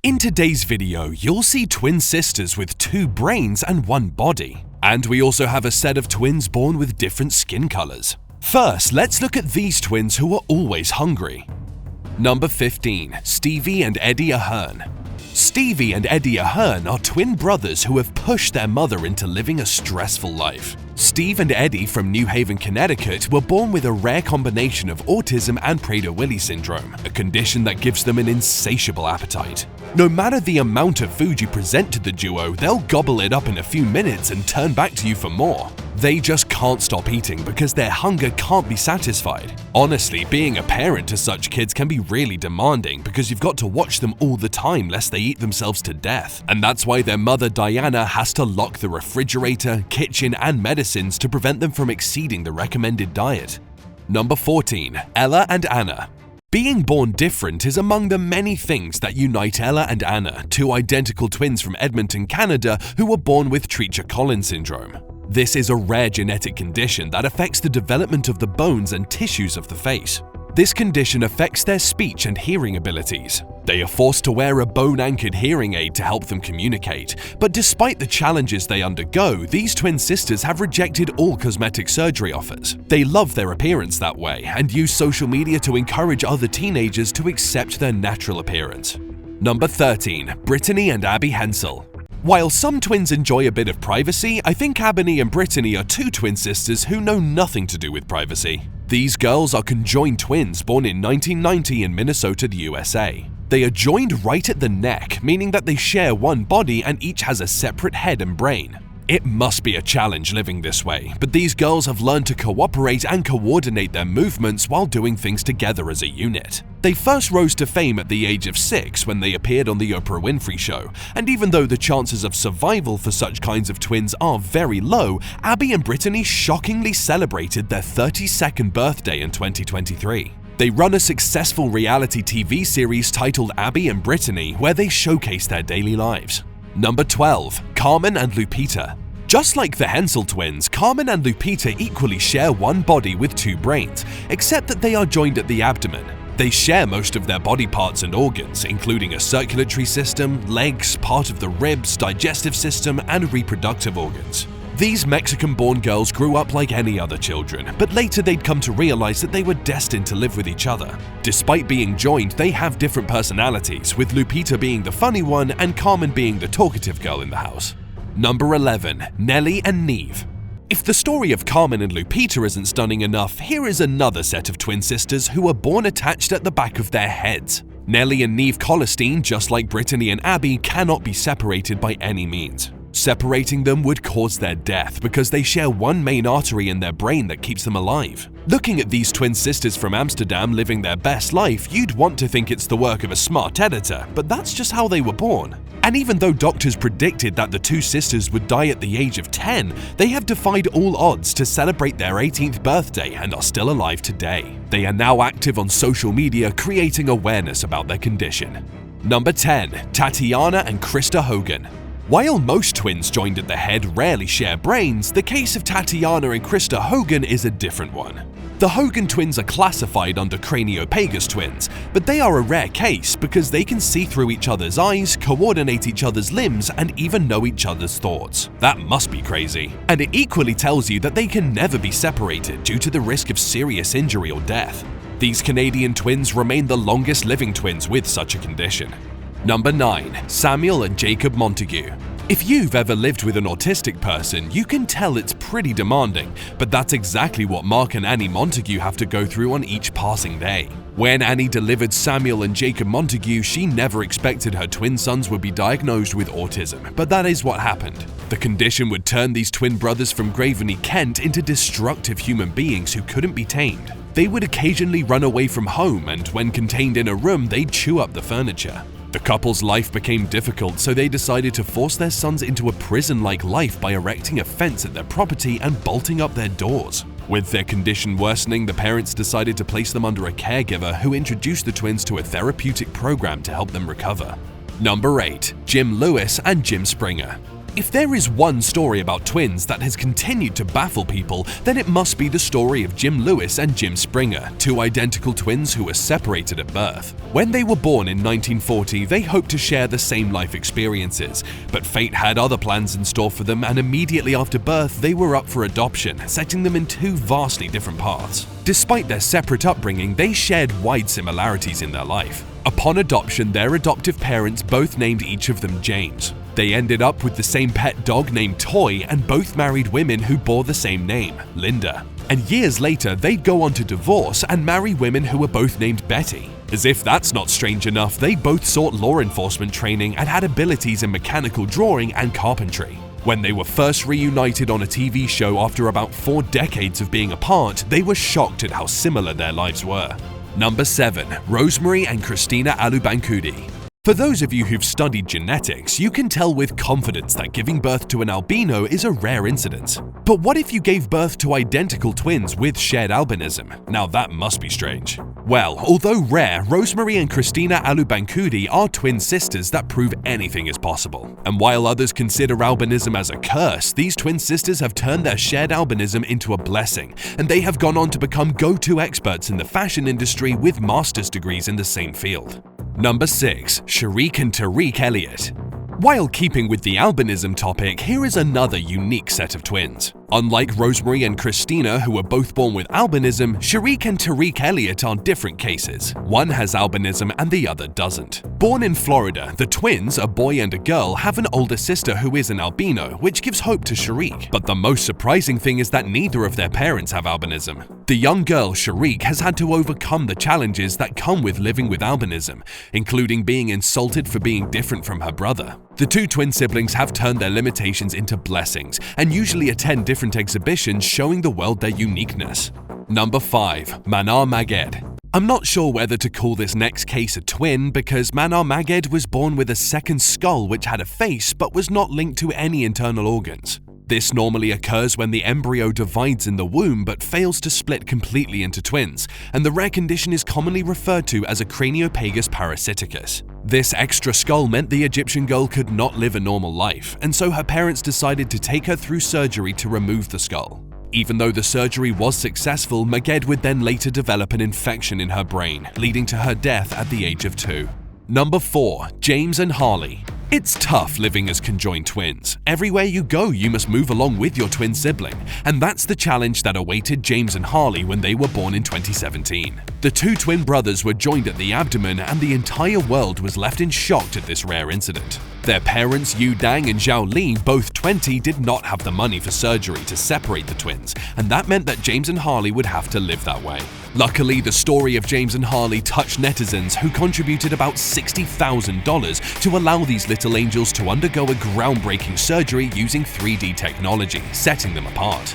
In today's video, you'll see twin sisters with 2 brains and 1 body. And we also have a set of twins born with different skin colors. First, let's look at these twins who are always hungry. Number 15. Stevie and Eddie Ahern. Stevie and Eddie Ahern are twin brothers who have pushed their mother into living a stressful life. Steve and Eddie from New Haven, Connecticut were born with a rare combination of autism and Prader-Willi syndrome, a condition that gives them an insatiable appetite. No matter the amount of food you present to the duo, they'll gobble it up in a few minutes and turn back to you for more. They just can't stop eating because their hunger can't be satisfied. Honestly, being a parent to such kids can be really demanding because you've got to watch them all the time lest they eat themselves to death. And that's why their mother Diana has to lock the refrigerator, kitchen, and medicines to prevent them from exceeding the recommended diet. Number 14. Ella and Anna. Being born different is among the many things that unite Ella and Anna, 2 identical twins from Edmonton, Canada, who were born with Treacher-Collins syndrome. This is a rare genetic condition that affects the development of the bones and tissues of the face. This condition affects their speech and hearing abilities. They are forced to wear a bone-anchored hearing aid to help them communicate, but despite the challenges they undergo, these twin sisters have rejected all cosmetic surgery offers. They love their appearance that way and use social media to encourage other teenagers to accept their natural appearance. Number 13. Brittany and Abby Hensel. While some twins enjoy a bit of privacy, I think Abby and Brittany are 2 twin sisters who know nothing to do with privacy. These girls are conjoined twins born in 1990 in Minnesota, the USA. They are joined right at the neck, meaning that they share 1 body and each has a separate head and brain. It must be a challenge living this way, but these girls have learned to cooperate and coordinate their movements while doing things together as a unit. They first rose to fame at the age of 6 when they appeared on the Oprah Winfrey Show, and even though the chances of survival for such kinds of twins are very low, Abby and Brittany shockingly celebrated their 32nd birthday in 2023. They run a successful reality TV series titled Abby and Brittany where they showcase their daily lives. Number 12. Carmen and Lupita. Just like the Hensel twins, Carmen and Lupita equally share 1 body with 2 brains, except that they are joined at the abdomen. They share most of their body parts and organs, including a circulatory system, legs, part of the ribs, digestive system, and reproductive organs. These Mexican-born girls grew up like any other children, but later they'd come to realize that they were destined to live with each other. Despite being joined, they have different personalities, with Lupita being the funny one and Carmen being the talkative girl in the house. Number 11. Nellie and Neve. If the story of Carmen and Lupita isn't stunning enough, here is another set of twin sisters who were born attached at the back of their heads. Nellie and Neve Collerstein, just like Brittany and Abby, cannot be separated by any means. Separating them would cause their death because they share 1 main artery in their brain that keeps them alive. Looking at these twin sisters from Amsterdam living their best life, you'd want to think it's the work of a smart editor, but that's just how they were born. And even though doctors predicted that the 2 sisters would die at the age of 10, they have defied all odds to celebrate their 18th birthday and are still alive today. They are now active on social media, creating awareness about their condition. Number 10. Tatiana and Krista Hogan. While most twins joined at the head rarely share brains, the case of Tatiana and Krista Hogan is a different one. The Hogan twins are classified under craniopagus twins, but they are a rare case because they can see through each other's eyes, coordinate each other's limbs, and even know each other's thoughts. That must be crazy. And it equally tells you that they can never be separated due to the risk of serious injury or death. These Canadian twins remain the longest living twins with such a condition. Number 9. Samuel and Jacob Montague. If you've ever lived with an autistic person, you can tell it's pretty demanding, but that's exactly what Mark and Annie Montague have to go through on each passing day. When Annie delivered Samuel and Jacob Montague, she never expected her twin sons would be diagnosed with autism, but that is what happened. The condition would turn these twin brothers from Graveney, Kent into destructive human beings who couldn't be tamed. They would occasionally run away from home, and when contained in a room, they'd chew up the furniture. The couple's life became difficult, so they decided to force their sons into a prison-like life by erecting a fence at their property and bolting up their doors. With their condition worsening, the parents decided to place them under a caregiver who introduced the twins to a therapeutic program to help them recover. Number 8. Jim Lewis and Jim Springer. If there is one story about twins that has continued to baffle people, then it must be the story of Jim Lewis and Jim Springer, two identical twins who were separated at birth. When they were born in 1940, they hoped to share the same life experiences, but fate had other plans in store for them, and immediately after birth, they were up for adoption, setting them in two vastly different paths. Despite their separate upbringing, they shared wide similarities in their life. Upon adoption, their adoptive parents both named each of them James. They ended up with the same pet dog named Toy, and both married women who bore the same name, Linda. And years later, they'd go on to divorce and marry women who were both named Betty. As if that's not strange enough, they both sought law enforcement training and had abilities in mechanical drawing and carpentry. When they were first reunited on a TV show after about 4 decades of being apart, they were shocked at how similar their lives were. Number 7. Rosemary and Christina Alubankudi. For those of you who've studied genetics, you can tell with confidence that giving birth to an albino is a rare incident. But what if you gave birth to identical twins with shared albinism? Now that must be strange. Well, although rare, Rosemary and Christina Alubankudi are twin sisters that prove anything is possible. And while others consider albinism as a curse, these twin sisters have turned their shared albinism into a blessing, and they have gone on to become go-to experts in the fashion industry with master's degrees in the same field. Number 6. Sharik and Tariq Elliott. While keeping with the albinism topic, here is another unique set of twins. Unlike Rosemary and Christina, who were both born with albinism, Sharik and Tariq Elliott are different cases. One has albinism and the other doesn't. Born in Florida, the twins, a boy and a girl, have an older sister who is an albino, which gives hope to Sharik. But the most surprising thing is that neither of their parents have albinism. The young girl, Sharik, has had to overcome the challenges that come with living with albinism, including being insulted for being different from her brother. The two twin siblings have turned their limitations into blessings and usually attend different exhibitions showing the world their uniqueness. Number 5. Manar Maged. I'm not sure whether to call this next case a twin because Manar Maged was born with a second skull which had a face but was not linked to any internal organs. This normally occurs when the embryo divides in the womb but fails to split completely into twins, and the rare condition is commonly referred to as a craniopagus parasiticus. This extra skull meant the Egyptian girl could not live a normal life, and so her parents decided to take her through surgery to remove the skull. Even though the surgery was successful, Maged would then later develop an infection in her brain, leading to her death at the age of 2. Number 4. James and Harley. It's tough living as conjoined twins. Everywhere you go, you must move along with your twin sibling, and that's the challenge that awaited James and Harley when they were born in 2017. The two twin brothers were joined at the abdomen, and the entire world was left in shock at this rare incident. Their parents, Yu Dang and Zhao Li, both 20, did not have the money for surgery to separate the twins, and that meant that James and Harley would have to live that way. Luckily, the story of James and Harley touched netizens who contributed about $60,000 to allow these little angels to undergo a groundbreaking surgery using 3D technology, setting them apart.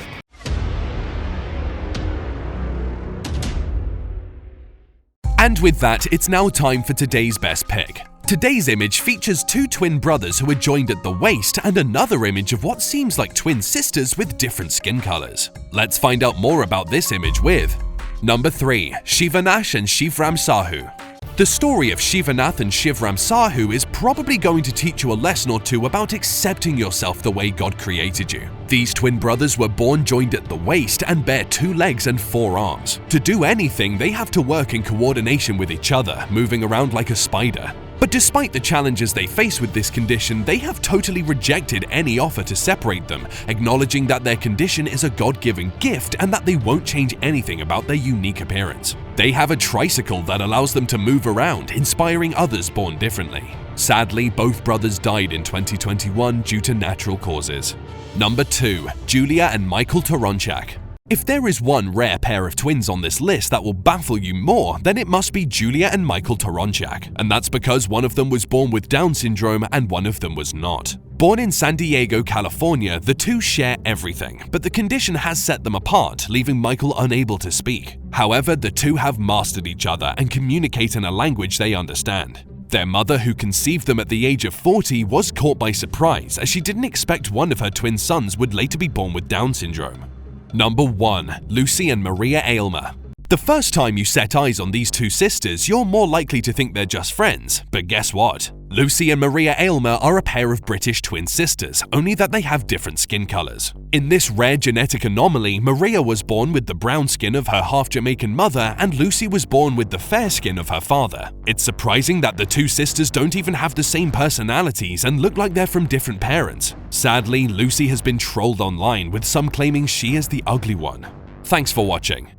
And with that, it's now time for today's best pick. Today's image features two twin brothers who are joined at the waist and another image of what seems like twin sisters with different skin colors. Let's find out more about this image with Number 3. Shivanath and Shivram Sahu. The story of Shivanath and Shivram Sahu is probably going to teach you a lesson or two about accepting yourself the way God created you. These twin brothers were born joined at the waist and bear 2 legs and 4 arms. To do anything, they have to work in coordination with each other, moving around like a spider. But despite the challenges they face with this condition, they have totally rejected any offer to separate them, acknowledging that their condition is a God-given gift and that they won't change anything about their unique appearance. They have a tricycle that allows them to move around, inspiring others born differently. Sadly, both brothers died in 2021 due to natural causes. Number 2. Julia and Michael Toronchak. If there is one rare pair of twins on this list that will baffle you more, then it must be Julia and Michael Toronchak, and that's because one of them was born with Down syndrome and one of them was not. Born in San Diego, California, the two share everything, but the condition has set them apart, leaving Michael unable to speak. However, the two have mastered each other and communicate in a language they understand. Their mother, who conceived them at the age of 40, was caught by surprise as she didn't expect one of her twin sons would later be born with Down syndrome. Number 1. Lucy and Maria Aylmer. The first time you set eyes on these two sisters, you're more likely to think they're just friends, but guess what? Lucy and Maria Aylmer are a pair of British twin sisters, only that they have different skin colors. In this rare genetic anomaly, Maria was born with the brown skin of her half-Jamaican mother and Lucy was born with the fair skin of her father. It's surprising that the two sisters don't even have the same personalities and look like they're from different parents. Sadly, Lucy has been trolled online, with some claiming she is the ugly one. Thanks for watching.